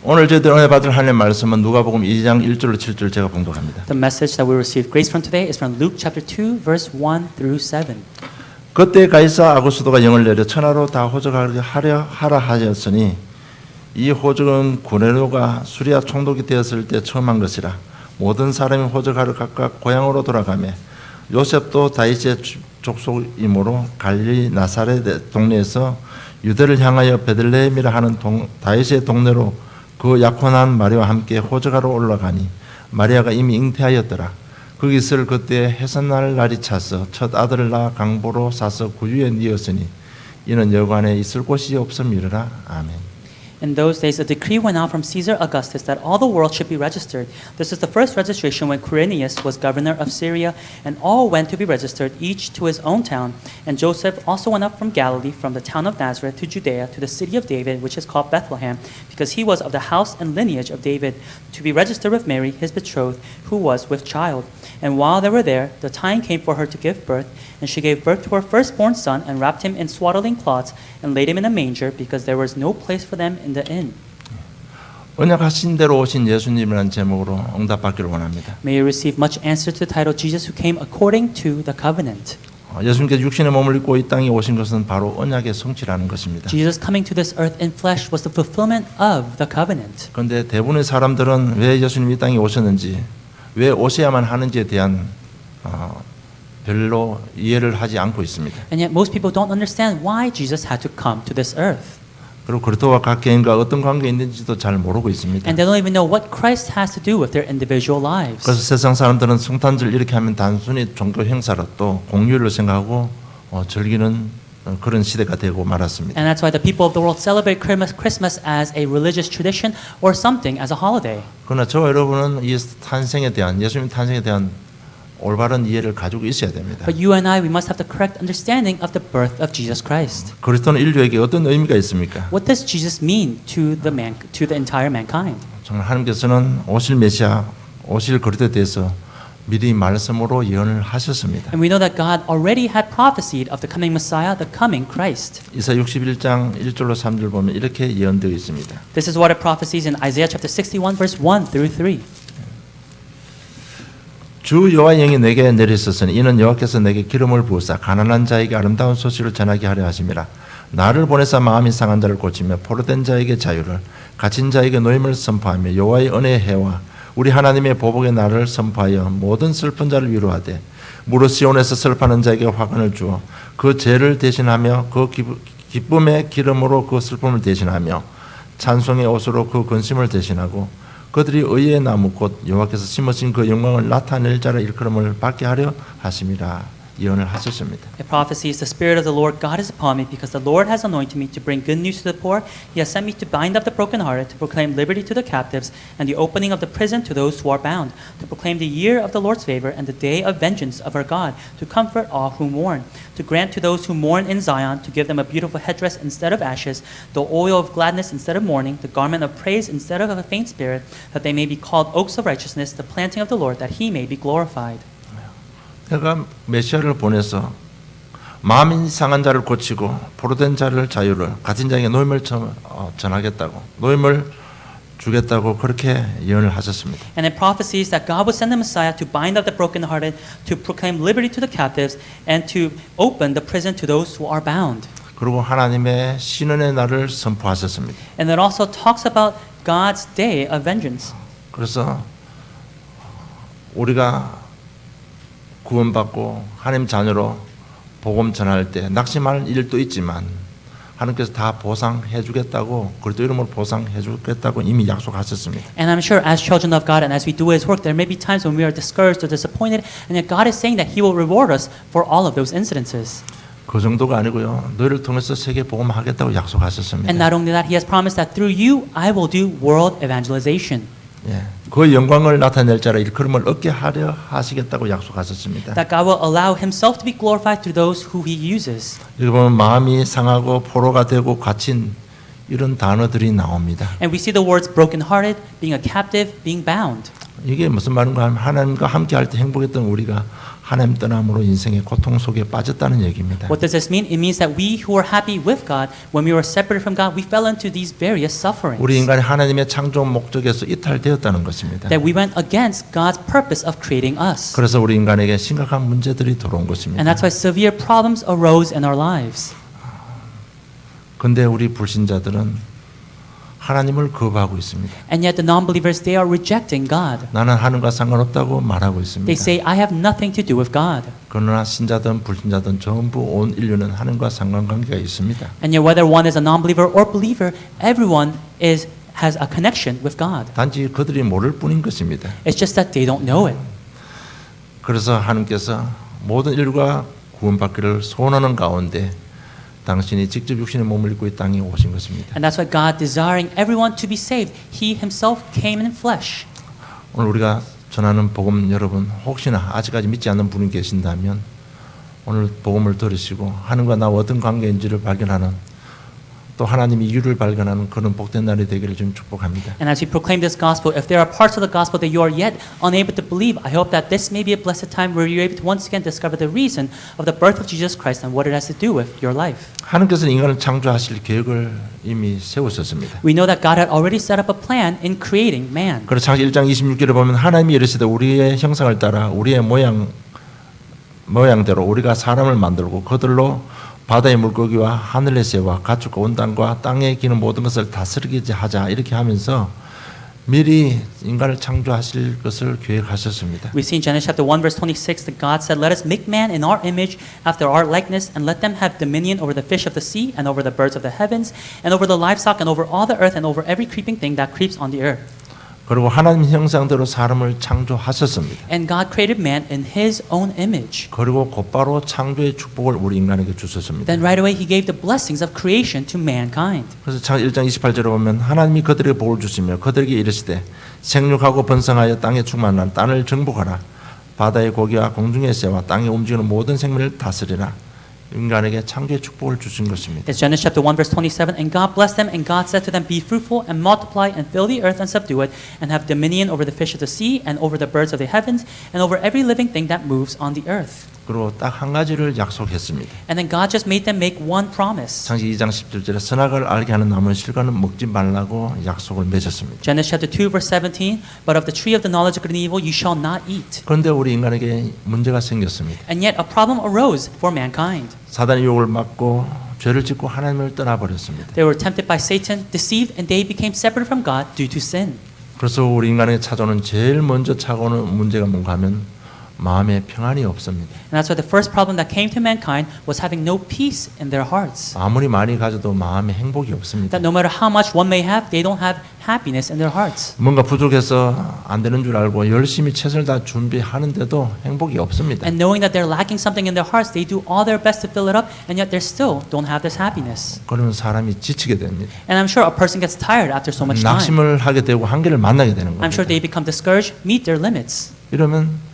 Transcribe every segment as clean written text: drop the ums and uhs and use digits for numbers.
오늘 저희들 은혜 받을 하나님의 말씀은 누가복음 2장 1절로 7절 제가 봉독합니다. The message that we receive grace from today is from Luke chapter 2 verse 1 through 7. 그때 가이사 아구스도가 영을 내려 천하로 다 호적하게 하라 하였으니 이 호적은 구네로가 수리아 총독이 되었을 때 처음 한 것이라. 모든 사람이 호적하러 각각 고향으로 돌아가며 요셉도 다윗의 족속이므로 갈릴리 나사렛 동네에서 유대를 향하여 베들레헴이라 하는 다윗의 동네로 그 약혼한 마리아와 함께 호적하러 올라가니 마리아가 이미 잉태하였더라. 거기서 그때 해산날 날이 차서 첫 아들을 낳아 강보로 사서 구유에 뉘었으니 이는 여관에 있을 곳이 없음이라. 아멘. In those days, a decree went out from Caesar Augustus that all the world should be registered. This was the first registration when Quirinius was governor of Syria, and all went to be registered, each to his own town. And Joseph also went up from Galilee, from the town of Nazareth to Judea, to the city of David, which is called Bethlehem, because he was of the house and lineage of David, to be registered with Mary, his betrothed, who was with child. And while they were there, the time came for her to give birth, and she gave birth to her firstborn son, and wrapped him in swaddling cloths, and laid him in a manger, because there was no place for them in the inn. 언약하신 대로 오신 예수님이라는 제목으로 응답받기를 원합니다. May you receive much answer to the title Jesus who came according to the covenant. 예수님께서 육신의 몸을 입고 이 땅에 오신 것은 바로 언약의 성취라는 것입니다. Jesus coming to this earth in flesh was the fulfillment of the covenant. 그런데 대부분의 사람들은 왜 예수님이 이 땅에 오셨는지, 왜 오셔야만 하는지에 대한 별로 이해를 하지 않고 있습니다. And yet most people don't understand why Jesus had to come to this earth. 그리고 그리스도와 각 개인과 어떤 관계가 있는지도 잘 모르고 있습니다. And they don't even know what Christ has to do with their individual lives. 그래서 세상 사람들은 성탄절 이렇게 하면 단순히 종교 행사로 또 공휴일로 생각하고 즐기는 그런 시대가 되고 말았습니다. And that's why the people of the world celebrate Christmas as a religious tradition or something as a holiday. 그러나 저와 여러분은 이 탄생에 대한 예수님 탄생에 대한 올바른 이해를 가지고 있어야 됩니다. But you and I, we must have the correct understanding of the birth of Jesus Christ. 그리스도는 인류에게 어떤 의미가 있습니까? What does Jesus mean to the entire mankind? 정말 하나님께서는 오실 메시아, 오실 그리스도에 대해서 미리 말씀으로 예언을 하셨습니다. And we know that God already had prophesied of the coming Messiah, the coming Christ. 이사 61장 1절로 3절 보면 이렇게 예언되어 있습니다. This is what it prophesies in Isaiah chapter 61 verse 1 through 3. 주 여호와의 영이 내게 내리셨으니 이는 여호와께서 내게 기름을 부으사 가난한 자에게 아름다운 소식을 전하게 하려 하심이라. 나를 보내사 마음이 상한 자를 고치며 포로된 자에게 자유를, 갇힌 자에게 노임을 선포하며 여호와의 은혜의 해와 우리 하나님의 보복의 날을 선포하여 모든 슬픈 자를 위로하되 무릇 시온에서 슬퍼하는 자에게 화관을 주어 그 죄를 대신하며 그 기쁨의 기름으로 그 슬픔을 대신하며 찬송의 옷으로 그 근심을 대신하고 그들이 의의 나무 곧 여호와께서 심으신 그 영광을 나타낼 자를 일컬음을 받게 하려 하심이라. 예언을 하셨습니다. It prophesies, the Spirit of the Lord God is upon me, because the Lord has anointed me to bring good news to the poor. He has sent me to bind up the brokenhearted, to proclaim liberty to the captives, and the opening of the prison to those who are bound, to proclaim the year of the Lord's favor and the day of vengeance of our God, to comfort all who mourn, to grant to those who mourn in Zion, to give them a beautiful headdress instead of ashes, the oil of gladness instead of mourning, the garment of praise instead of a faint spirit, that they may be called oaks of righteousness, the planting of the Lord, that He may be glorified. 그가 메시아를 보내서 마음이 상한 자를 고치고 포로된 자를 자유를, 갇힌 자에게 노임을 전하겠다고, 노임을 주겠다고 그렇게 예언을 하셨습니다. And it prophesies that God would send the Messiah to bind up the brokenhearted, to proclaim liberty to the captives, and to open the prison to those who are bound. 그리고 하나님의 신원의 날을 선포하셨습니다. And it also talks about God's day of vengeance. 그래서 우리가 구원받고 하나님 자녀로 복음 전할 때 낙심할 일도 있지만 하나님께서 다 보상해 주겠다고, 그리스도 이름으로 보상해 주겠다고 이미 약속하셨습니다. And I'm sure as children of God and as we do His work, there may be times when we are discouraged or disappointed, and yet God is saying that He will reward us for all of those incidences. 그 정도가 아니고요. 너희를 통해서 세계 복음하겠다고 약속하셨습니다. And not only that, He has promised that through you, I will do world evangelization. 예, 그 영광을 나타낼 자라 일컬음을 얻게 하려 하시겠다고 약속하셨습니다. That God will allow Himself to be glorified through those who He uses. 여기 보면 마음이 상하고 포로가 되고 갇힌 이런 단어들이 나옵니다. And we see the words brokenhearted, being a captive, being bound. 이게 무슨 말인가 하면 하나님과 함께 할 때 행복했던 우리가 하나님 떠남으로 인생의 고통 속에 빠졌다는 얘기입니다. What does this mean? It means that we who were happy with God, when we were separated from God, we fell into these various sufferings. 우리 인간이 하나님의 창조 목적에서 이탈되었다는 것입니다. That we went against God's purpose of creating us. 그래서 우리 인간에게 심각한 문제들이 들어온 것입니다. And that's why severe problems arose in our lives. 근데 우리 불신자들은 하나님을 거부하고 있습니다. And yet the non-believers, they are rejecting God. 나는 하나님과 상관없다고 말하고 있습니다. They say, I have nothing to do with God. 그러나 신자든 불신자든 전부 온 인류는 하나님과 상관관계가 있습니다. And yet whether one is a non-believer or believer, everyone has a connection with God. 단지 그들이 모를 뿐인 것입니다. It's just that they don't know it. 그래서 하나님께서 모든 인류가 구원받기를 소원하는 가운데 당신이 직접 육신의 몸을 입고 이 땅에 오신 것입니다. And that's why God, desiring everyone to be saved, He Himself came in flesh. 오늘 우리가 전하는 복음 여러분 혹시나 아직까지 믿지 않는 분이 계신다면 오늘 복음을 들으시고 하나님과 나와 어떤 관계인지를 발견하는 또 하나님의 이유를 발견하는 그런 복된 날이 되기를 좀 축복합니다. And as we proclaim this gospel, if there are parts of the gospel that you are yet unable to believe, I hope that this may be a blessed time where you're able to once again discover the reason of the birth of Jesus Christ and what it has to do with your life. 하나님께서는 인간을 창조하실 계획을 이미 세우셨습니다. We know that God had already set up a plan in creating man. 그래서 창세기 1장 26절에 보면 하나님이 이르시되 우리의 형상을 따라 우리의 모양대로 우리가 사람을 만들고 그들로 바다의 물고기와 하늘의 새와 가축과 온 땅과 땅에 기는 모든 것을 다스리게 하자 이렇게 하면서 미리 인간을 창조하실 것을 계획하셨습니다. We see in Genesis chapter 1 verse 26 that God said, "Let us make man in our image, after our likeness, and let them have dominion over the fish of the sea, and over the birds of the heavens, and over the livestock, and over all the earth, and over every creeping thing that creeps on the earth." 그리고 하나님 형상대로 사람을 창조하셨습니다. And God created man in His own image. 그리고 곧바로 창조의 축복을 우리 인간에게 주셨습니다. Then right away He gave the blessings of creation to mankind. 그래서 창세기 1장 28절에 보면 하나님이 그들에게 복을 주시며 그들에게 이르시되 생육하고 번성하여 땅에 충만한 땅을 정복하라. 바다의 고기와 공중의 새와 땅에 움직이는 모든 생물을 다스리라. 인간에게 창조의 축복을 주신 것입니다. It's Genesis chapter 1 verse 27, and God blessed them, and God said to them, "Be fruitful and multiply and fill the earth and subdue it, and have dominion over the fish of the sea and over the birds of the heavens and over every living thing that moves on the earth." 그리고 딱 한 가지를 약속했습니다. And then God just made them make one promise. 창세기 2장 17절에 선악을 알게 하는 나무는 실과는 먹지 말라고 약속을 맺었습니다. Genesis chapter 2 verse 17, "But of the tree of the knowledge of good and evil you shall not eat." 그런데 우리 인간에게 문제가 생겼습니다. And yet a problem arose for mankind. 사단의 유혹을 받고 죄를 짓고 하나님을 떠나버렸습니다. They were tempted by Satan, deceived, and they became separated from God due to sin. 그래서 우리 인간에게 찾아오는 제일 먼저 찾아오는 문제가 뭔가 하면 마음에 평안이 없습니다. And that's why the first problem that came to mankind was having no peace in their hearts. 아무리 많이 가져도 마음에 행복이 없습니다. That no matter how much one may have, they don't have happiness in their hearts. 뭔가 부족해서 안 되는 줄 알고 열심히 최선을 다 준비하는데도 행복이 없습니다. And knowing that they're lacking something in their hearts, they do all their best to fill it up, and yet they still don't have this happiness. 그러면 사람이 지치게 됩니다. And I'm sure a person gets tired after so much time. 낙심을 하게 되고 한계를 만나게 되는 I'm sure 겁니다. they become discouraged, meet their limits. 이러면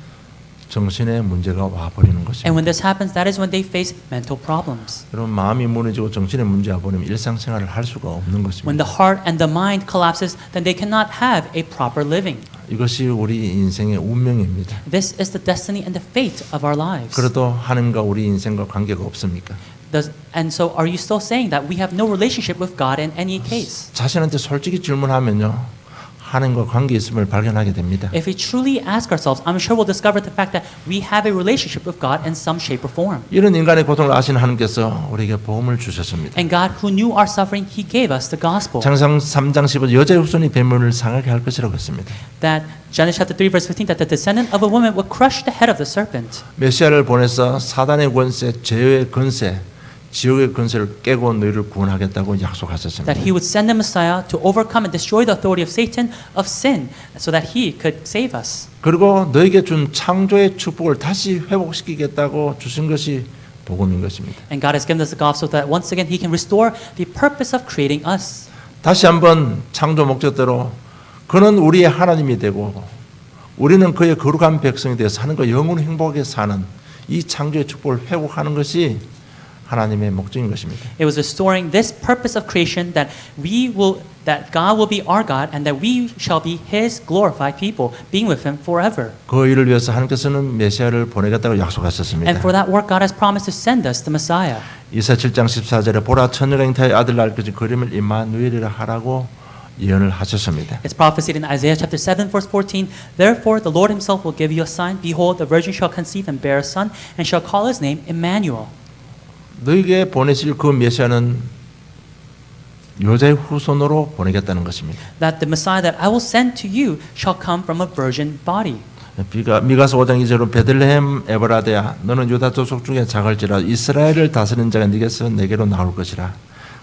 정신에 문제가 와버리는 And 것입니다. when this happens, that is when they face mental problems. 여러분 마음이 무너지고 정신에 문제가 와버리면 일상생활을 할 수가 없는 When 것입니다. the heart and the mind collapses, then they cannot have a proper living. 이것이 우리 인생의 운명입니다. This is the destiny and the fate of our lives. 그래도 하나님과 우리 인생과 관계가 없습니까? And so are you still saying that we have no relationship with God in any case? 자신한테 솔직히 질문하면요. 하나님과 관계 있음을 발견하게 됩니다. If we truly ask ourselves, I'm sure we'll discover the fact that we have a relationship with God in some shape or form. 이런 인간의 고통을 아시는 하나님께서 우리에게 복음을 주셨습니다. And God, who knew our suffering, He gave us the gospel. 창세기 3장 15절 여자의 후손이 뱀을 상하게 할 것이라고 했습니다. That Genesis chapter 3 verse 15, that the descendant of a woman would crush the head of the serpent. 메시아를 보내서 사단의 권세, 죄의 권세, 지옥의 권세를 깨고 너희를 구원하겠다고 약속하셨습니다. That He would send the Messiah to overcome and destroy the authority of Satan, of sin, so that He could save us. 그리고 너에게 준 창조의 축복을 다시 회복시키겠다고 주신 것이 복음인 것입니다. And God has given us the gospel so that once again He can restore the purpose of creating us. 다시 한번 창조 목적대로 그는 우리의 하나님이 되고 우리는 그의 거룩한 백성이 되어서 하나님과 영원히 행복하게 사는 이 창조의 축복을 회복하는 것이 하나님의 목적인 것입니다. It was restoring this purpose of creation that God will be our God and that we shall be His glorified people, being with Him forever. 그 일을 위해서 하나님께서는 메시아를 보내겠다고 약속하셨습니다. And for that work, God has promised to send us the Messiah. 이사 7장 14절에 보라 처녀가 잉태하여 아들 낳을 것이 그림을 임마누엘이라 하라고 예언을 하셨습니다. It's prophesied in Isaiah chapter 7 verse 14. Therefore the Lord Himself will give you a sign. Behold, the virgin shall conceive and bear a son, and shall call his name Emmanuel. 너에게 보내실 그 메시아는 여자의 후손으로 보내겠다는 것입니다. That the Messiah that I will send to you shall come from a virgin body. 미가서 5장 2절로 베들레헴 에브라데야 너는 유다 족속 중에 작을지라 이스라엘을 다스리는 자가 네게서 내게로 나올 것이라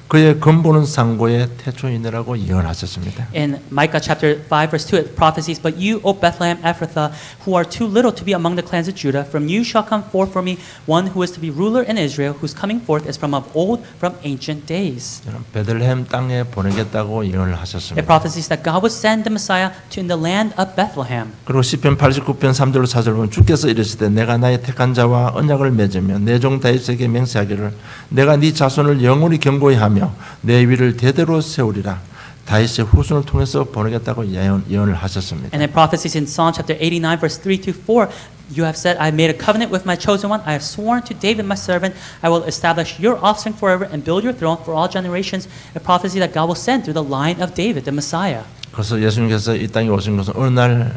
그의 근본은 상고의 태초이니라고 예언하셨습니다. In Micah chapter 5 verse 2 it prophesies, But you, O Bethlehem Ephrathah, who are too little to be among the clans of Judah, from you shall come forth for me one who is to be ruler in Israel, whose coming forth is from of old, from ancient days. 베들레헴 땅에 보내겠다고 예언을 It 하셨습니다. prophesies that God would send the Messiah to in the land of Bethlehem. 그리고 시편 89편 3절로 4절 보면 주께서 이르시되 내가 나의 택한 자와 언약을 맺으며 내 종 다윗에게 맹세하기를 내가 네 자손을 영원히 경고히 하며 내 위를 대대로 세우리라 다윗의 후손을 통해서 보내겠다고 예언을 하셨습니다. And it prophesies in Psalm chapter 89 verse 3 to 4. You have said, I have made a covenant with my chosen one. I have sworn to David my servant. I will establish your offspring forever and build your throne for all generations. A prophecy that God will send through the line of David, the Messiah. 그래서 예수님께서 이 땅에 오신 것은 어느 날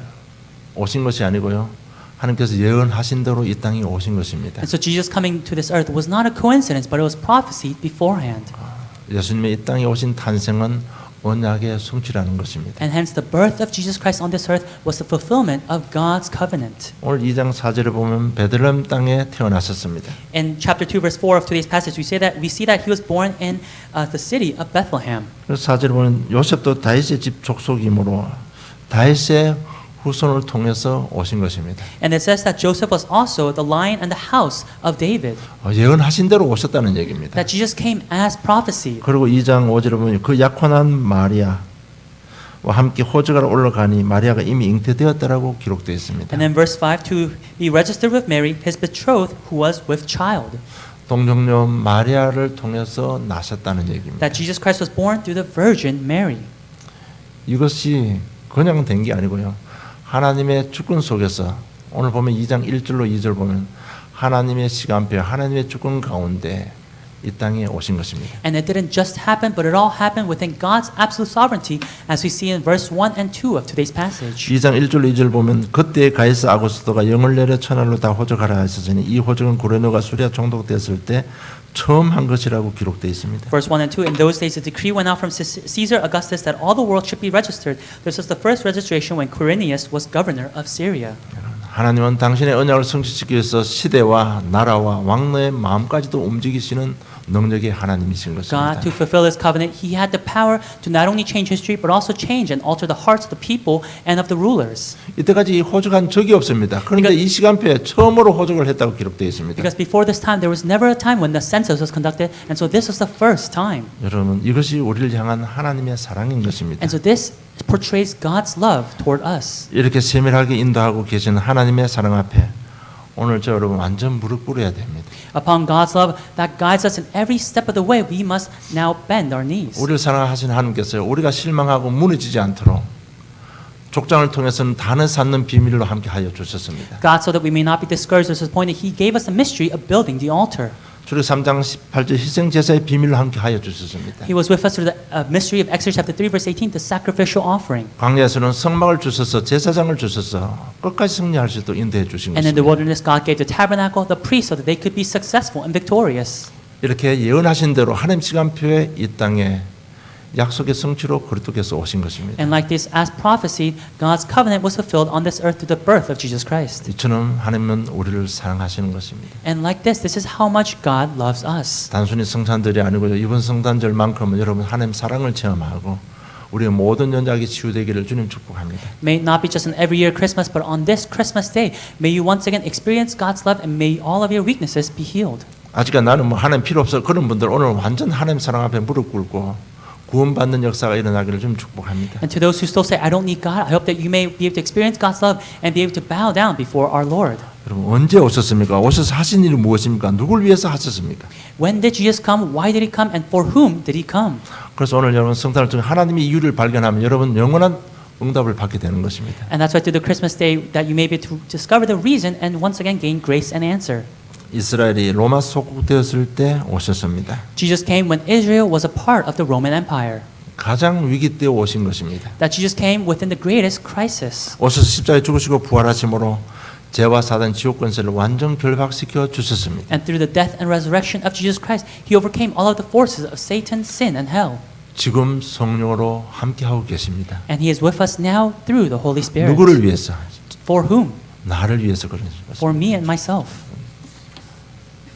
오신 것이 아니고요. 하나님께서 예언하신 대로 이 땅에 오신 것입니다. And so Jesus coming to this earth was not a coincidence, but it was prophesied beforehand. 예수님의 이 땅에 오신 탄생은 언약의 성취라는 것입니다. And hence the birth of Jesus Christ on this earth was the fulfillment of God's covenant. 오늘 2장 4절에 보면 베들레헴 땅에 태어나셨습니다. In chapter 2 verse 4 of today's passage, we see that he was born in the city of Bethlehem. 그래서 4절에 보면 요셉도 다윗의 집 족속이므로 다윗의 후손을 통해서 오신 것입니다. And it says that Joseph was also the line and the house of David. 예언하신 대로 오셨다는 얘기입니다. That Jesus came as prophesied. 그리고 2장 5절에 보면 그 약혼한 마리아와 함께 호적을 올라가니 마리아가 이미 잉태되었다라고 기록되어 있습니다. And then verse 5, to be registered with Mary, his betrothed, who was with child. 동정녀 마리아를 통해서 나셨다는 얘기입니다. That Jesus Christ was born through the Virgin Mary. 이것이 그냥 된 게 아니고요. 하나님의 주권 속에서 오늘 보면 2장 1절로 2절 보면 하나님의 시간표, 하나님의 주권 가운데 이 땅에 오신 것입니다. And it didn't just happen, but it all happened within God's absolute sovereignty, as we see in verse 1 and 2 of today's passage. 2장 1절로 2절 보면 그때 가이사 아구스도가 영을 내려 천하로 다 호적하라 하셨으니 이 호적은 구레노가 수리아 총독되었을 때 처음 한 것이라고 기록되어 있습니다. Verse 1 and 2, in those days a decree went out from Caesar Augustus that all the world should be registered. This was the first registration when Quirinius was governor of Syria. 하나님은 당신의 언약을 성취시키기 위해서 시대와 나라와 왕의 마음까지도 움직이시는 능력의 하나님이신 것입니다. God, to fulfill His covenant, He had the power to not only change history, but also change and alter the hearts of the people and of the rulers. 이때까지 호적한 적이 없습니다. 그런데 이 시간표에 처음으로 호적을 했다고 기록되어 있습니다. Because before this time, there was never a time when the census was conducted, and so this was the first time. 여러분, 이것이 우리를 향한 하나님의 사랑인 것입니다. And so this portrays God's love toward us. 이렇게 세밀하게 인도하고 계신 하나님의 사랑 앞에 오늘 저 여러분 완전 무릎 꿇어야 됩니다. Upon God's love that guides us in every step of the way, we must now bend our knees. 우리를 사랑하신 하나님께서 우리가 실망하고 무너지지 않도록 족장을 통해서는 단을 쌓는 비밀로 함께 하여 주셨습니다. God, so that we may not be discouraged or disappointed, He gave us the mystery of building the altar. 출애굽 3장 18절 희생 제사의 비밀로 함께 하여 주셨습니다. He was with us through the mystery of Exodus chapter 3 verse 18, the sacrificial offering. 광야에서는 성막을 주셔서 제사장을 주셔서 끝까지 승리할 수 있도록 인도해 주신 And in the 것입니다. wilderness, God gave the tabernacle, the priest, so that they could be successful and victorious. 이렇게 예언하신 대로 하나님 시간표에 이 땅에 약속의 성취로 그리스도께서 오신 것입니다. And like this, as prophesied, God's covenant was fulfilled on this earth through the birth of Jesus Christ. 이처럼 하나님은 우리를 사랑하시는 것입니다. And like this is how much God loves us. 단순히 성탄절이 아니고요. 이번 성탄절만큼은 여러분 하나님 사랑을 체험하고 우리의 모든 연약이 치유되기를 주님 축복합니다. May it not be just an every year Christmas, but on this Christmas day, may you once again experience God's love and may all of your weaknesses be healed. 아직까지 나는 뭐 하나님 필요 없어 그런 분들 오늘 완전 하나님 사랑 앞에 무릎 꿇고 구원받는 역사가 일어나기를 좀 축복합니다. And to those who still say, I don't need God, I hope that you may be able to experience God's love and be able to bow down before our Lord. 여러분 언제 오셨습니까? 오셔서 하신 일이 무엇입니까? 누굴 위해서 하셨습니까? When did Jesus come? Why did he come? And for whom did he come? 그래서 오늘 여러분 성탄을 통해 하나님의 이유를 발견하면 여러분 영원한 응답을 받게 되는 것입니다. And that's why through the Christmas day that you may be able to discover the reason and once again gain grace and answer. 이스라엘이 로마 속국되었을 때 오셨습니다. Jesus came when Israel was a part of the Roman Empire. 가장 위기 때 오신 것입니다. That Jesus came within the greatest crisis. 오셔서 십자가에 죽으시고 부활하심으로 죄와 사단 지옥 권세를 완전 결박시켜 주셨습니다. And through the death and resurrection of Jesus Christ, he overcame all of the forces of Satan, sin, and hell. 지금 성령으로 함께하고 계십니다. And he is with us now through the Holy Spirit. 누구를 위해서? For whom? 나를 위해서 그런 For 것입니다. me and myself.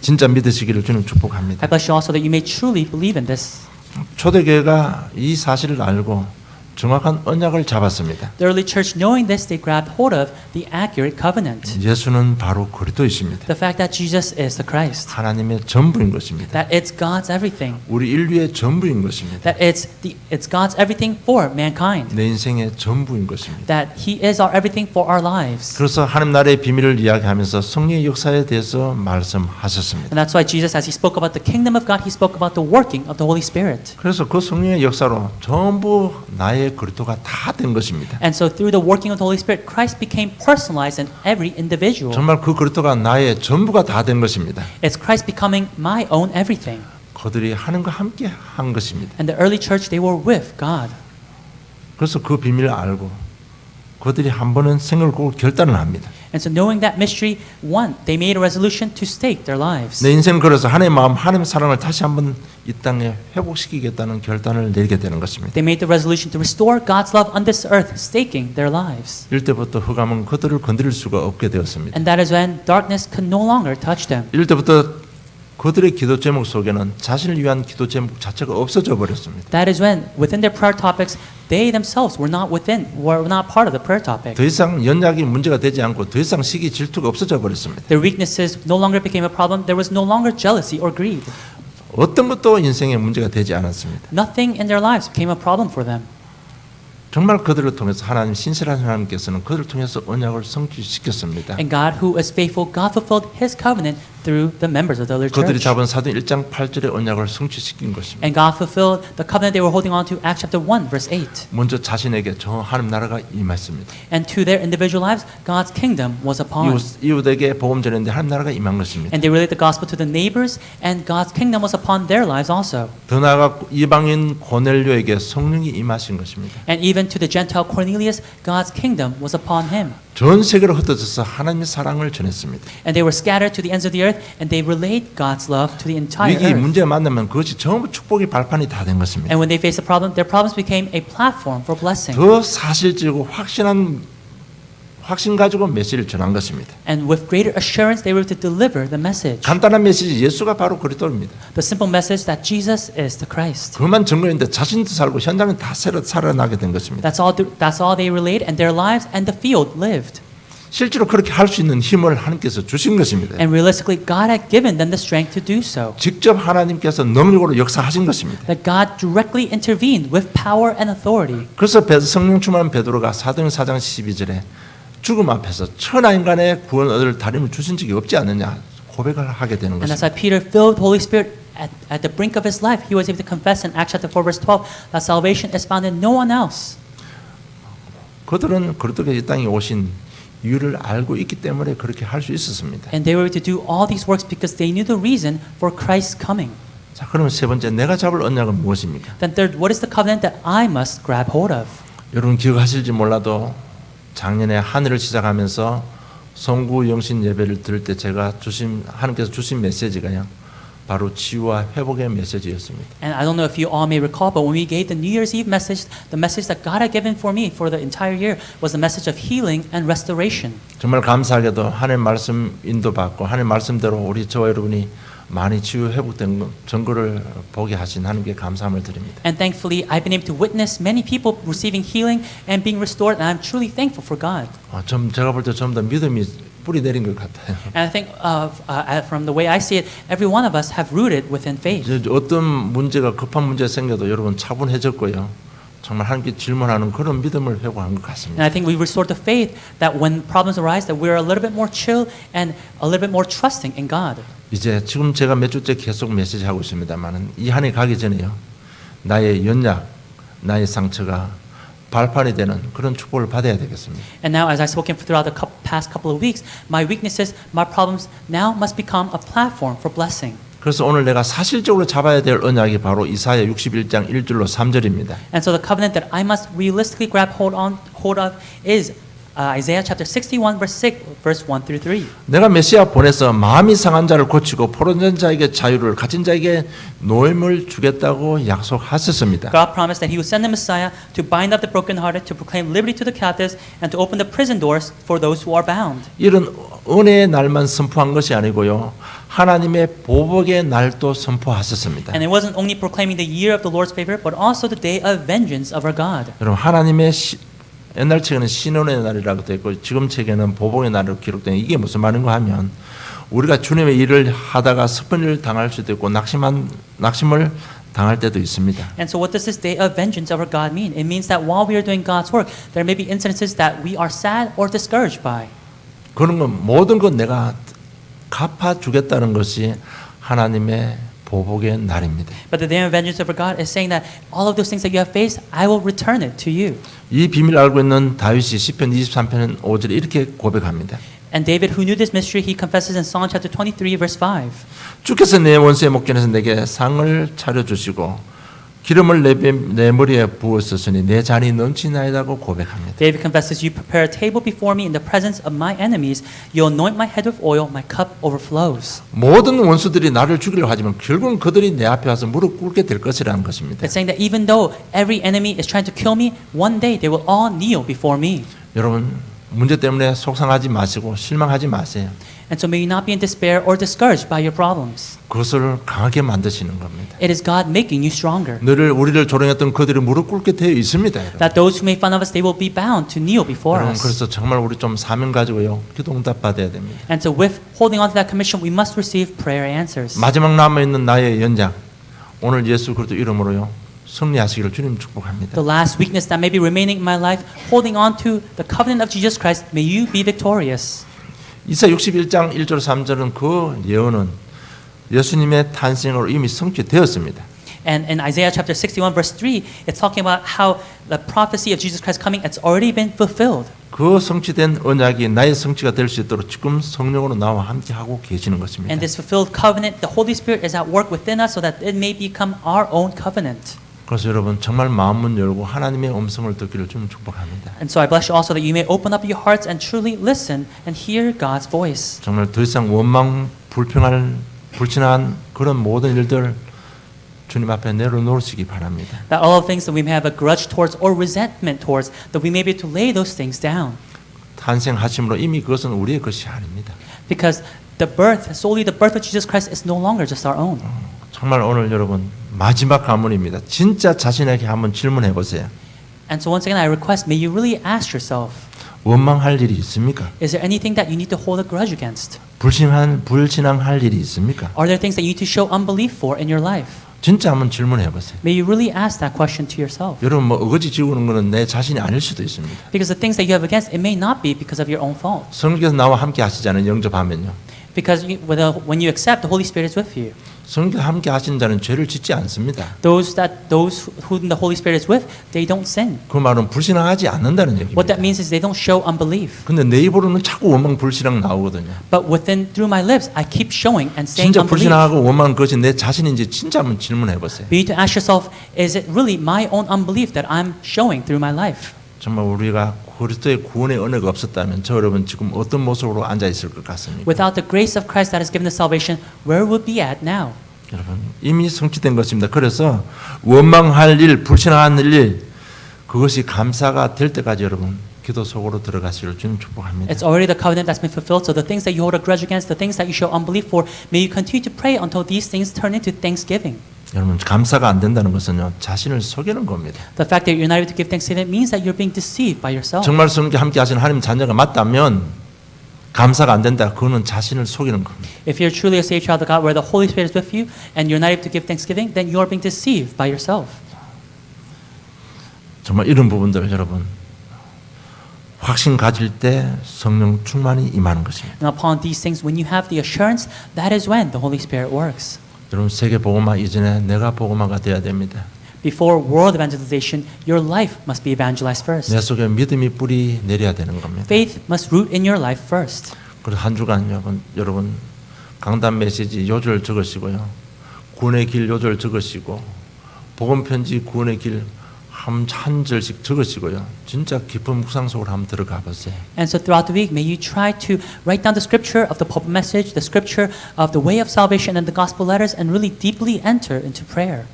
진짜 믿으시기를 주님 축복합니다. I bless you also that you may truly believe in this. 초대교회가 이 사실을 알고 정확한 언약을 잡았습니다. The early church, knowing this, they grabbed hold of the accurate covenant. 예수는 바로 그리스도이십니다. The fact that Jesus is the Christ. 하나님의 전부인 것입니다. That it's God's everything. 우리 인류의 전부인 것입니다. That it's God's everything for mankind. 내 인생의 전부인 것입니다. That He is our everything for our lives. 그래서 하나님 나라의 비밀을 이야기하면서 성령의 역사에 대해서 말씀하셨습니다. And that's why Jesus, as He spoke about the kingdom of God, He spoke about the working of the Holy Spirit. 그래서 그 성령의 역사로 전부 나의 그리스도가 다 된 것입니다. And so through the working of the Holy Spirit, Christ became personalized in every individual. 정말 그 그리스도가 나의 전부가 다 된 것입니다. It's Christ becoming my own everything. 그들이 하나님과 함께 한 것입니다. And the early church, they were with God. 그래서 그 비밀을 알고 그들이 한 번은 생을 꼭 결단을 합니다. And so knowing that mystery, one, they made a resolution to stake their lives. 내 인생 걸어서 하나님의 마음, 하나님의 사랑을 다시 한번 이 땅에 회복시키겠다는 결단을 내리게 되는 것입니다. They made the resolution to restore God's love on this earth, staking their lives. 이때부터 흑암은 그들을 건드릴 수가 없게 되었습니다. And that is when darkness could no longer touch them. 이때부터 그들의 기도 제목 속에는 자신을 위한 기도 제목 자체가 없어져 버렸습니다. That is when, within their prayer topics, they themselves were not part of the prayer topic. 더 이상 연약이 문제가 되지 않고 더 이상 시기 질투가 없어져 버렸습니다. Their weaknesses no longer became a problem. There was no longer jealousy or greed. 어떤 것도 인생에 문제가 되지 않았습니다. Nothing in their lives became a problem for them. 정말 그들을 통해서 하나님 신실한 하나님께서는 그들을 통해서 언약을 성취시켰습니다. And God, who is faithful, God fulfilled His covenant through the members of the early 그들이 church. 잡은 사도행 1장 8절의 언약을 성취시킨 것입니다. And God fulfilled the covenant they were holding on to, Acts chapter 1, verse 8. 먼저 자신에게 저 하나님 나라가 임했습니다. And to their individual lives, God's kingdom was upon. 이웃에게 복음 전했는데 하나님 나라가 임한 것입니다. And they relayed the gospel to the neighbors, and God's kingdom was upon their lives also. 더 나아가 이방인 고넬료에게 성령이 임하신 것입니다. And even to the Gentile Cornelius, God's kingdom was upon him. 전 세계로 흩어져서 하나님의 사랑을 전했습니다. And they were scattered to the ends of the earth, and they relayed God's love to the entire 위기 earth. 문제 만나면 그것이 전부 축복의 발판이 다 된 것입니다. And when they faced a problem, their problems became a platform for blessing. 더 사실적이고 확신 가지고 메시지를 전한 것입니다. And with greater assurance, they were able to deliver the message. 간단한 메시지 예수가 바로 그리스도입니다. The simple message that Jesus is the Christ. 그만 증거인데 자신도 살고 현장은 다 새로 살아나게 된 것입니다. That's all they relayed, and their lives and the field lived. 실제로 그렇게 할 수 있는 힘을 하나님께서 주신 것입니다. And realistically, God had given them the strength to do so. 직접 하나님께서 능력으로 역사하신 것입니다. That God directly intervened with power and authority. 그래서 성령 충만한 베드로가 사도행 4장 12절에 죽음 앞에서 천하 인간의 구원 얻을 다림을 주신 적이 없지 않느냐 고백을 하게 되는 And that's 것입니다. why Peter, filled with the Holy Spirit, at the brink of his life, he was able to confess in Acts chapter 4, verse 12, that salvation is found in no one else. 그들은 그리스도께서 이 땅에 오신 이유를 알고 있기 때문에 그렇게 할 수 있었습니다. And they were able to do all these works because they knew the reason for Christ's coming. 자, 그러면 세 번째 내가 잡을 언약은 무엇입니까? Then third, what is the covenant that I must grab hold of? 여러분 기억하실지 몰라도 작년에 한해를 시작하면서 성구 영신 예배를 들을 때 제가 하나님께서 주신 메시지가요. 바로 치유와 회복의 메시지였습니다. And I don't know if you all may recall, but when we gave the New Year's Eve message, the message that God had given for me for the entire year was the message of healing and restoration. 정말 감사하게도 하나님 말씀 인도받고 하나님 말씀대로 우리 저와 여러분이 많이 치유 회복된 증거를 보게 하신 하나님께 감사함을 드립니다. And thankfully, I've been able to witness many people receiving healing and being restored, and I'm truly thankful for God. 제가 볼 때 좀 더 믿음이 뿌리 내린 것 같아요. And I think from the way I see it, every one of us have rooted within faith. 이제 어떤 문제가 급한 문제가 생겨도 여러분 차분해졌고요. 정말 하나님께 질문하는 그런 믿음을 회복한 것 같습니다. And I think we restored the faith that when problems arise, that we're a little bit more chill and a little bit more trusting in God. 이제 지금 제가 몇 주째 계속 메시지 하고 있습니다만은 이 한 해 가기 전에요. 나의 연약, 나의 상처가 발판이 되는 그런 축복을 받아야 되겠습니다. And now, as I've spoken throughout the past couple of weeks, my weaknesses, my problems now must become a platform for blessing. 그래서 오늘 내가 사실적으로 잡아야 될 언약이 바로 이사야 61장 1절로 3절입니다. And so the covenant that I must realistically grab hold of is Isaiah chapter 61 verse 1 through 3. 내가 메시아 보내서 마음이 상한 자를 고치고 포로된 자에게 자유를 갇힌 자에게 노임을 주겠다고 약속하셨습니다. God promised that He would send the Messiah to bind up the brokenhearted, to proclaim liberty to the captives, and to open the prison doors for those who are bound. 이런 은혜의 날만 선포한 것이 아니고요. 하나님의 보복의 날도 선포하셨습니다. And it wasn't only proclaiming the year of the Lord's favor, but also the day of vengeance of our God. 여러분 하나님의 옛날 책에는 신원의 날이라고 되어 있고 지금 책에는 보복의 날로 기록된 이게 무슨 말인가 하면 우리가 주님의 일을 하다가 습한 일을 당할 수도 있고 낙심을 당할 때도 있습니다. And so what does this day of vengeance of our God mean? It means that while we are doing God's work, there may be incidences that we are sad or discouraged by. 그런 건 모든 건 내가 갚아주겠다는 것이 하나님의 보복의 날입니다. But the day of vengeance of our God is saying that all of those things that you have faced, I will return it to you. 이 비밀을 알고 있는 다윗이 시편 23편 5절에 이렇게 고백합니다. And David, who knew this mystery, he confesses in Psalm chapter 23, verse 5. 주께서 내 원수의 목전에서 내게 상을 차려주시고 기름을 내 머리에 부었으니 내 잔이 넘치나이다고 고백합니다. David confesses, You prepare a table before me in the presence of my enemies. You anoint my head with oil. My cup overflows. 모든 원수들이 나를 죽이려 하지만 결국은 그들이 내 앞에 와서 무릎 꿇게 될 것이라는 것입니다. It's saying that even though every enemy is trying to kill me, one day they will all kneel before me. 여러분 문제 때문에 속상하지 마시고 실망하지 마세요. And so may you not be in despair or discouraged by your problems. 그것을 강하게 만드시는 겁니다. It is God making you stronger. 우리를 조롱했던 그들이 무릎 꿇게 되어 있습니다. 여러분. That those who make fun of us, they will be bound to kneel before 여러분 us. 그래서 정말 우리 좀 사명 가지고요 기도 응답 받아야 됩니다. And so with holding on to that commission, we must receive prayer answers. 마지막 남아 있는 나의 연장 오늘 예수 그리스도 이름으로요 승리하시기를 주님 축복합니다. The last weakness that may be remaining in my life, holding on to the covenant of Jesus Christ, may you be victorious. 이사 61장 1절 3절은 그 예언은 예수님의 탄생으로 이미 성취되었습니다. And in Isaiah chapter 61 verse 3, it's talking about how the prophecy of Jesus Christ coming, it's already been fulfilled. 그 성취된 언약이 나의 성취가 될 수 있도록 지금 성령으로 나와 함께 하고 계시는 것입니다. And this fulfilled covenant, the Holy Spirit is at work within us so that it may become our own covenant. 그래서 여러분 정말 마음문 열고 하나님의 음성을 듣기를 좀 축복합니다. And so I bless you also that you may open up your hearts and truly listen and hear God's voice. 정말 더 이상 원망, 불신한 그런 모든 일들 주님 앞에 내려놓으시기 바랍니다. That all of things that we may have a grudge towards or resentment towards, that we may be able to lay those things down. 탄생하심으로 이미 그것은 우리의 것이 아닙니다. Because solely the birth of Jesus Christ is no longer just our own. 정말 오늘 여러분 마지막 가문입니다. 진짜 자신에게 한번 질문해 보세요. And so once again, I request, may you really ask yourself, 원망할 일이 있습니까? is there anything that you need to hold a grudge against? 불신앙할 일이 있습니까? Are there things that you need to show unbelief for in your life? 진짜 한번 질문해 보세요. May you really ask that question to yourself. 여러분 뭐 어거지 지우는 거는 내 자신이 아닐 수도 있습니다. Because the things that you have against, it may not be because of your own fault. 성령께서 나와 함께 하시자는 영접하면요. Because when you accept, the Holy Spirit is with you. 성령께서 함께 하신 자는 죄를 짓지 않습니다. Those whom the Holy Spirit is with, they don't sin. 그 말은 불신앙하지 않는다는 얘기입니다. What that means is they don't show unbelief. 근데 내 입으로는 자꾸 원망 불신앙 나오거든요. But through my lips, I keep showing and saying 진짜 unbelief. 불신앙하고 원망 그것이 내 자신인지 진짜 한번 질문해 보세요. You need to ask yourself, is it really my own unbelief that I'm showing through my life? 정말 우리가 그리스도의 구원의 은혜가 없었다면 저 여러분 지금 어떤 모습으로 앉아 있을 것 같습니까? Without the grace of Christ that has given us salvation, where would we be at now? 여러분 이미 성취된 것입니다. 그래서 원망할 일, 불신앙할 일 그것이 감사가 될 때까지 여러분 기도 속으로 들어가시기를 주님 축복합니다. It's already the covenant that's been fulfilled. So the things that you hold a grudge against, the things that you show unbelief for, may you continue to pray until these things turn into thanksgiving. 여러분 감사가 안 된다는 것은요 자신을 속이는 겁니다. The fact that you're not able to give thanksgiving means that you're being deceived by yourself. 정말 성령께 함께 하시는 하나님 자녀가 맞다면 감사가 안 된다. 그거는 자신을 속이는 겁니다. If you're truly a saved child of God where the Holy Spirit is with you and you're not able to give thanksgiving, then you are being deceived by yourself. 정말 이런 부분들 여러분 확신 가질 때 성령 충만이 임하는 것입니다. And upon these things, when you have the assurance, that is when the Holy Spirit works. 여러분 세계 복음화 이전에 내가 복음화가 돼야 됩니다. Before world evangelization, your life must be evangelized first. 내 속에 믿음이 뿌리 내려야 되는 겁니다. Faith must root in your life first. 그래서 한 주간 여러분 강단 메시지 요절 적으시고요. 구원의 길 요절 적으시고 복음 편지 구원의 길 한 절씩 적으시고요. 진짜 깊은 묵상 속으로 한번 들어가 보세요. And so throughout the week, may you try to write down the scripture of the pulpit message, the scripture of the way of salvation and the gospel letters, and really deeply enter into prayer.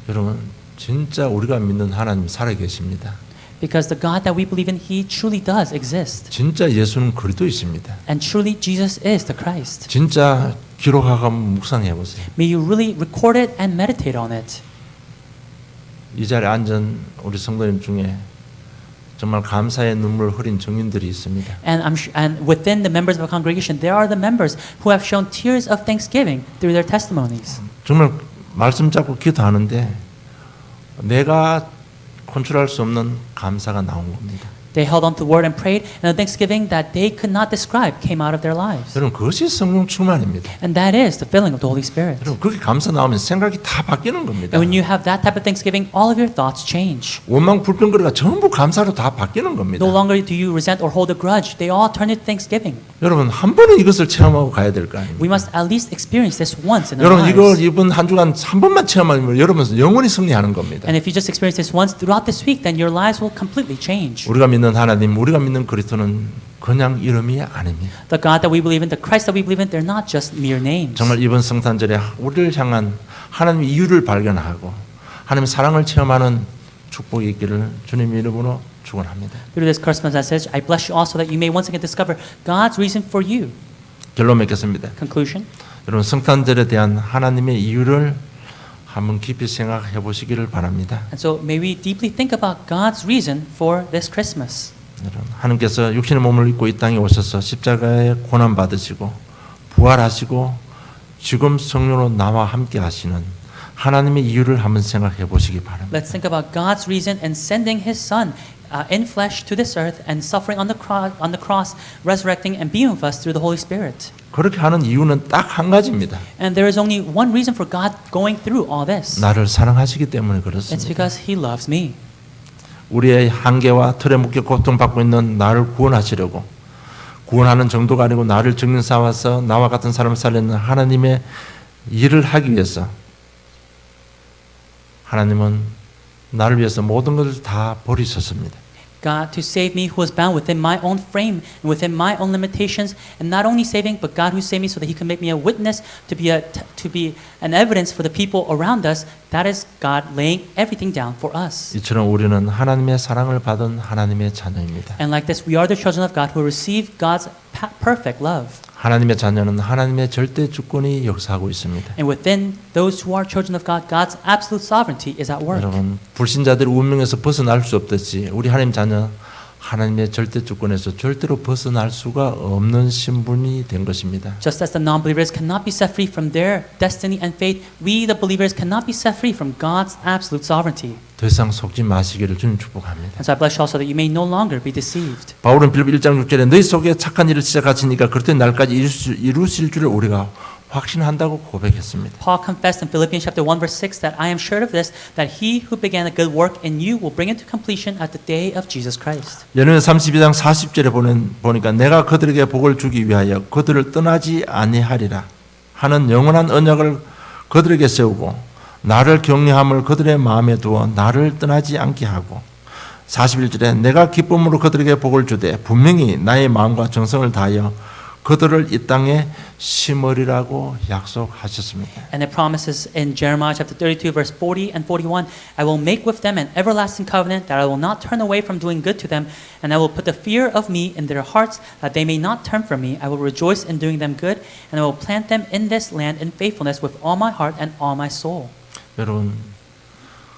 여러분 진짜 우리가 믿는 하나님 살아 계십니다. Because the God that we believe in, He truly does exist. 진짜 예수는 그리스도이십니다. And truly Jesus is the Christ. 진짜 기록하고 묵상해 보세요. May you really record it and meditate on it. 이 자리에 앉은 우리 성도님 중에 정말 감사의 눈물 흘린 증인들이 있습니다. And within the members of a congregation, there are the members who have shown tears of thanksgiving through their testimonies. 정말 말씀 잡고 기도하는데 내가 컨트롤할 수 없는 감사가 나온 겁니다. They held on to the word and prayed, and the thanksgiving that they could not describe came out of their lives. 여러분 그것이 성령 충만입니다. And that is the filling of the Holy Spirit. 여러분 그렇게 감사 나오면 생각이 다 바뀌는 겁니다. And when you have that type of thanksgiving, all of your thoughts change. 원망 불평거리가 전부 감사로 다 바뀌는 겁니다. No longer do you resent or hold a grudge. They all turn into thanksgiving. 여러분 한 번은 이것을 체험하고 가야 될 거 아닙니까? We must at least experience this once in our 여러분 이거 lives. 이번 한 주간 한 번만 체험하면 여러분 영원히 승리하는 겁니다. And if you just experience this once throughout this week, then your lives will completely change. 우리가 믿는 하나님, 우리가 믿는 그리스도는 그냥 이름이 아닙니다. The God that we believe in, the Christ that we believe in, they're not just mere names. 정말 이번 성탄절에 우리를 향한 하나님의 이유를 발견하고 하나님의 사랑을 체험하는 축복이 있기를 주님 이름으로 축원합니다. Through this Christmas message, I bless you also that you may once again discover God's reason for you. 결론 맺겠습니다. Conclusion. 여러분 성탄절에 대한 하나님의 이유를 한번 깊이 생각해 보시기를 바랍니다. And so may we deeply think about God's reason for this Christmas. 여러분, 하나님께서 육신의 몸을 입고 이 땅에 오셔서 십자가에 고난 받으시고 부활하시고 지금 성령으로 나와 함께 하시는 하나님의 이유를 한번 생각해 보시기 바랍니다. Let's think about God's reason in sending His Son in flesh to this earth and suffering on the cross, resurrecting and being with us through the Holy Spirit. 그렇게 하는 이유는 딱 한 가지입니다. And there is only one reason for God going through all this. 나를 사랑하시기 때문에 It's 그렇습니다. because He loves me. 우리의 한계와 틀에 묶여 고통받고 있는 나를 구원하시려고 구원하는 정도가 아니고 나를 증인 삼아서 나와 같은 사람을 살리는 하나님의 일을 하기 위해서 하나님은 나를 위해서 모든 것을 다 버리셨습니다. God to save me who was bound within my own frame and within my own limitations, and not only saving, but God who saved me so that He could make me a witness to be an evidence for the people around us. That is God laying everything down for us. 이처럼 우리는 하나님의 사랑을 받은 하나님의 자녀입니다. And like this, we are the children of God who receive God's perfect love. 하나님의 자녀는 하나님의 절대 주권이 역사하고 있습니다. And within those who are children of God, God's absolute sovereignty is at work. 여러분, 불신자들의 운명에서 벗어날 수 없듯이 우리 하나님 자녀 하나님의 절대 주권에서 절대로 벗어날 수가 없는 신분이 된 것입니다. Just as the non-believers cannot be set free from their destiny and fate, we the believers cannot be set free from God's absolute sovereignty. 더 이상 속지 마시기를 주님 축복합니다. And so I bless you also that you may no longer be deceived. 바울은 빌립보 1장 6절에 너희 속에 착한 일을 시작하시니까 그때 날까지 이루실 줄을 우리가 확신한다고 고백했습니다. Paul confessed in Philippians chapter 1 verse 6 that I am sure of this, that he who began a good work in you will bring it to completion at the day of Jesus Christ. 예레미야 32장 40절에 보니까 내가 그들에게 복을 주기 위하여 그들을 떠나지 아니하리라 하는 영원한 언약을 그들에게 세우고 나를 격려함을 그들의 마음에 두어 나를 떠나지 않게 하고 41절에 내가 기쁨으로 그들에게 복을 주되 분명히 나의 마음과 정성을 다하여 그들을 이 땅에 심으리라고 약속하셨습니다. And it promises in Jeremiah chapter 32 verse 40 and 41, I will make with them an everlasting covenant that I will not turn away from doing good to them, and I will put the fear of me in their hearts that they may not turn from me. I will rejoice in doing them good, and I will plant them in this land in faithfulness with all my heart and all my soul. 여러분,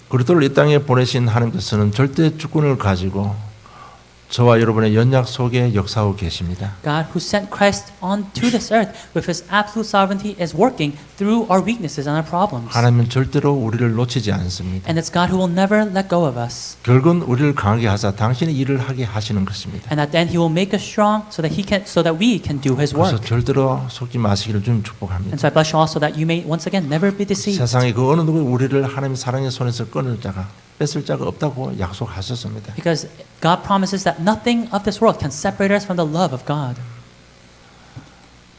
그리스도를 이 땅에 보내신 하나님께서는 절대 주권을 가지고 저와 여러분의 연약 속에 역사하고 계십니다. God who sent Christ onto this earth with his absolute sovereignty is working through our weaknesses and our problems. 하나님은 절대로 우리를 놓치지 않습니다. And it's God who will never let go of us. 결국은 우리를 강하게 하사 당신의 일을 하게 하시는 것입니다. And at the end he will make us strong so that we can do his 그래서 work. 절대로 속지 마시기를 좀 And 축복합니다. so I bless you also that you may once again never be deceived. 세상에 그 어느 누구 우리를 하나님의 사랑의 손에서 끊을 자가 뺏을 자가 없다고 약속하셨습니다. Because God promises that nothing of this world can separate us from the love of God.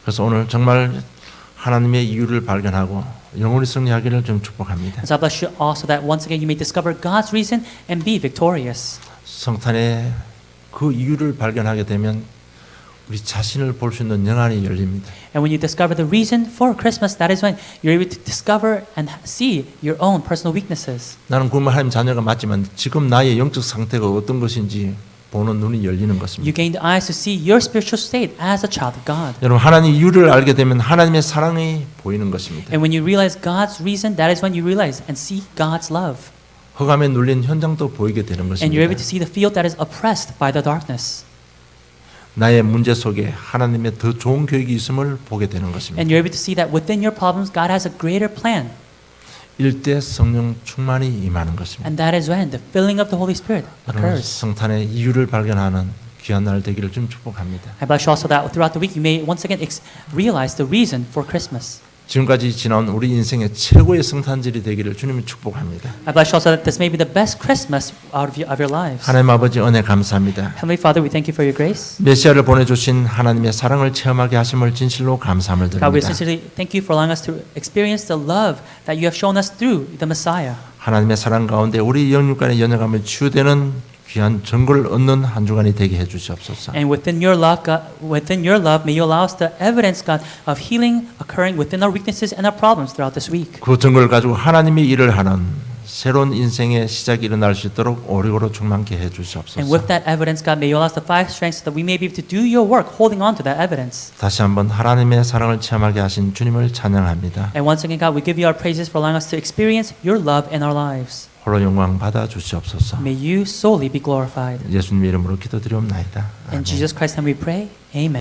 그래서 오늘 정말 하나님의 이유를 발견하고 영원히 승리하기를 좀 축복합니다. And so I bless you also that once again you may discover God's reason and be victorious. 성탄의 그 이유를 발견하게 되면 우리 자신을 볼 수 있는 영안이 열립니다. And when you discover the reason for Christmas, that is when you're able to discover and see your own personal weaknesses. 나는 구원받은 하나님 자녀가 맞지만 지금 나의 영적 상태가 어떤 것인지 보는 눈이 열리는 You 것입니다. gain the eyes to see your spiritual state as a child of God. 여러분 하나님 이유를 알게 되면 하나님의 사랑이 보이는 것입니다. And when you realize God's reason, that is when you realize and see God's love. 흑암에 눌린 현장도 보이게 되는 And you're able 것입니다. to see the field that is oppressed by the darkness. 나의 문제 속에 하나님의 더 좋은 계획이 있음을 보게 되는 것입니다. And you're able to see that within your problems, God has a greater plan. 일대 성령 충만이 임하는 것입니다. And that is when the filling of the Holy Spirit 여러분 occurs. 성탄의 이유를 발견하는 귀한 날 되기를 좀 축복합니다. I bless you also that throughout the week you may once again realize the reason for Christmas. 지금까지 지나온 우리 인생의 최고의 성탄절이 되기를 주님이 축복합니다. I bless you also that this may be the best Christmas out of your lives. 하나님 아버지 은혜 감사합니다. Heavenly Father, we thank you for your grace. 메시아를 보내주신 하나님의 사랑을 체험하게 하심을 진실로 감사함을 God, we 드립니다. sincerely thank you for allowing us to experience the love that you have shown us through the Messiah. 하나님의 사랑 가운데 우리 영육간의 연약함을 치유되는 귀한 증거를 얻는 한 주간이 되게 해주시옵소서. And within your love, God, may you allow us the evidence, God, of healing occurring within our weaknesses and our problems throughout this week. 그 증거를 가지고 하나님의 일을 하는 새로운 인생의 시작이 일어날 수 있도록 오래오래 충만케 And 해주시옵소서. with that evidence, God, may you allow us the five strengths so that we may be able to do your work, holding on to that evidence. 다시 한번 하나님의 사랑을 체험하게 하신 주님을 찬양합니다. And once again, God, we give you our praises for allowing us to experience your love in our lives. 홀로 영광 받아 주시옵소서. May you solely be glorified. 예수님 이름으로 기도드리옵나이다. In 아멘. Jesus Christ's name we pray. Amen.